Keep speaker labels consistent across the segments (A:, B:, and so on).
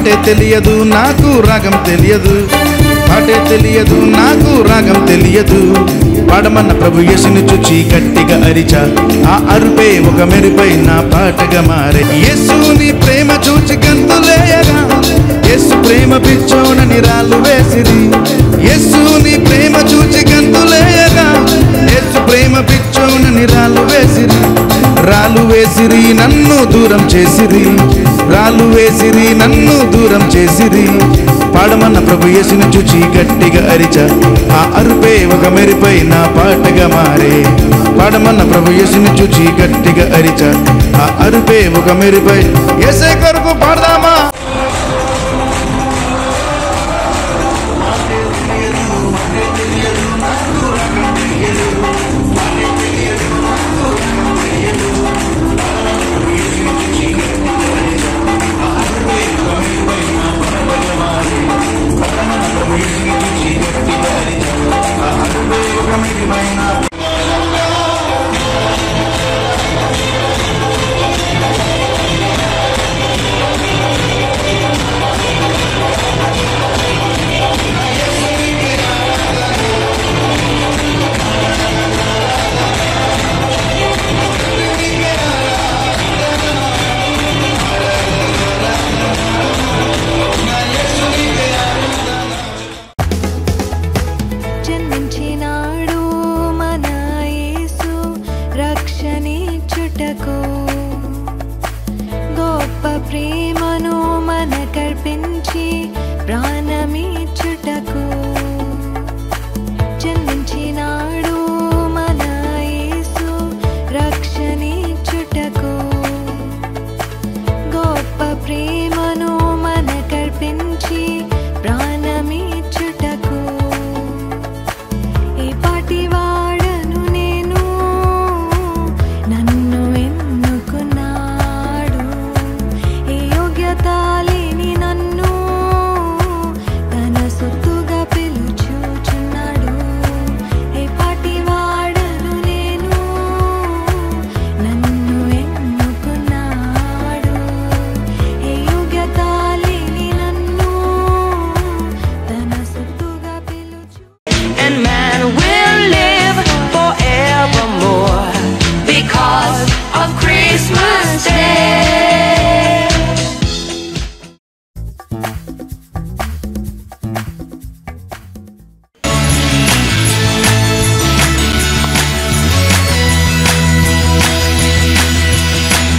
A: పాటే తెలియదు నాకు రాగం తెలియదు, పాటే తెలియదు నాకు రాగం తెలియదు. పాడమన్న ప్రభు యేసుని చూచి గట్టిగా అరిచా, ఆ అరుపే ఒక మెరుపై నా పాటగా మారే. యేసుని ప్రేమ చూచి గంతులేయగా, యేసు ప్రేమ పిచ్చోనని రాళ్ళు వేసిరి. యేసుని ప్రేమ చూచి గంతులేయగా, యేసు ప్రేమ పిచ్చోనని రాళ్ళు వేసిరి. రాళ్ళు వేసిరి నన్ను దూరం చేసిరి, రాళ్ళు వేసిరి నన్ను దూరం చేసిరి. పాడమన్న ప్రభు యేసుని చూచి గట్టిగా అరిచా, ఆ అరుపే ఒక మెరుపై నా పాటగా మారే. పాడమన్న ప్రభు యేసుని చూచి గట్టిగా అరిచా, ఆ అరుపే ఒక మెరుపై. యేసే కొరకు పాడదామా?
B: గొప్ప ప్రేమను మనకర్పించి ప్రాణమిచ్చుటకు జన్మించినాడు మన యేసు రక్షణిచ్చుటకు. గొప్ప ప్రేమను మనకర్పించి ప్రాణమిచ్చుటకు. ఈ పాటి వాడను నేను, నన్ను ఎన్నుకున్నాడు. ఏ యోగ్యత లేని నన్ను తన సొత్తుగా పిలుచుచున్నాడు. ఏ పాటి వాడను నేను, నన్ను ఎన్నుకున్నాడు. ఏ యోగ్యత లేని నన్ను తన సొత్తుగా పిలుచు.
C: And man will live forevermore because of Christmas Day.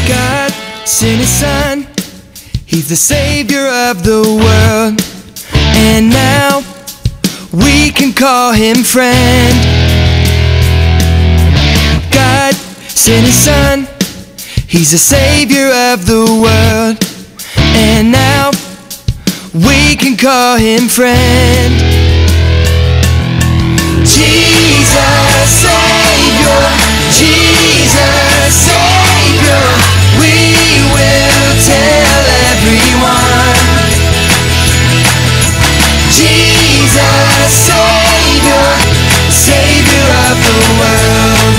D: God sent His Son, He's the Savior of the world, and now we can call Him friend. God sent His Son, He's the Savior of the world, and now we can call Him friend. Jesus Savior, Jesus Savior, we will tell everyone. Jesus Savior, Savior of the world.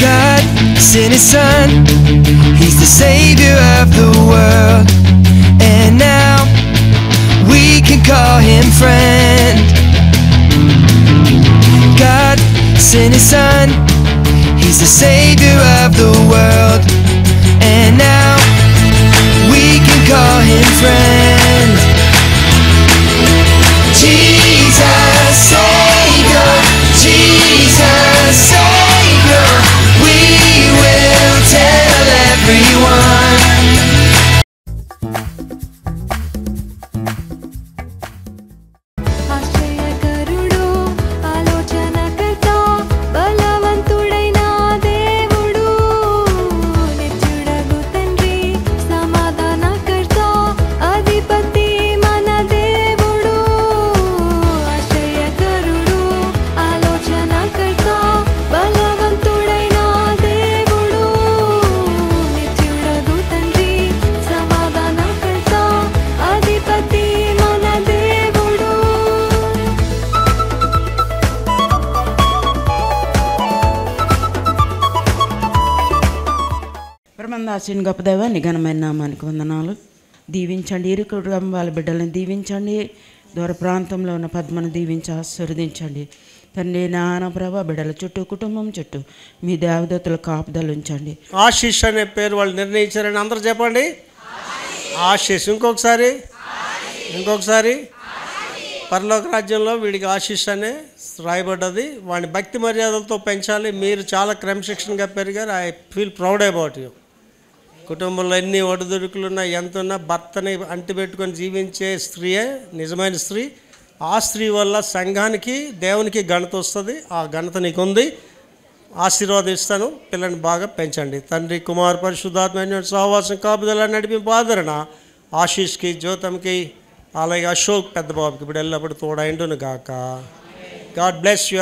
D: God sent His Son, He's the Savior of the world, and now we can call Him friend. God sent His Son, He's the Savior of the world, and now we can call Him friend. Jesus Savior, Jesus Savior, we will tell everyone.
B: ఆశ్చర్యకరుడు, ఆలోచనకర్త, బలవంతుడైన దేవుడు, నిత్యుడగు తండ్రి, సమాధానకర్త, అది
E: ఆశీన్ గొప్ప దైవాన్ని ఘనమైన నామానికి వందనాలు. దీవించండి ఇరు కుటుంబాల బిడ్డలను దీవించండి. దూర ప్రాంతంలో ఉన్న పద్మను దీవించి ఆశీర్వదించండి తండ్రి. నాన్న ప్రభా బిడ్డల చుట్టూ కుటుంబం చుట్టూ మీ దేవదత్తుల కాపుదలు ఉంచండి.
F: ఆశీష్ అనే పేరు వాళ్ళు నిర్ణయించారని అందరూ చెప్పండి. ఆశీష్. ఇంకొకసారి పరలోక రాజ్యంలో వీడికి ఆశీష్ అనే రాయబడ్డది. వాడిని భక్తి మర్యాదలతో పెంచాలి. మీరు చాలా క్రమశిక్షణగా పెరిగారు. I feel proud about you. కుటుంబంలో ఎన్ని ఒడిదుడుకులున్నా ఎంతున్నా భర్తని అంటిపెట్టుకొని జీవించే స్త్రీయే నిజమైన స్త్రీ. ఆ స్త్రీ వల్ల సంఘానికి దేవునికి ఘనత వస్తుంది. ఆ ఘనత నీకు ఉంది. ఆశీర్వాదిస్తాను. పిల్లని బాగా పెంచండి. తండ్రి కుమార్ పరిశుద్ధాత్మ సహవాసం కాపుదల నడిపింపు ఆదరణ ఆశీష్కి జ్యోతంకి అలాగే అశోక్ పెద్ద బాబుకి ఇప్పుడు ఎల్లప్పుడు తోడైండును గాక. God bless you.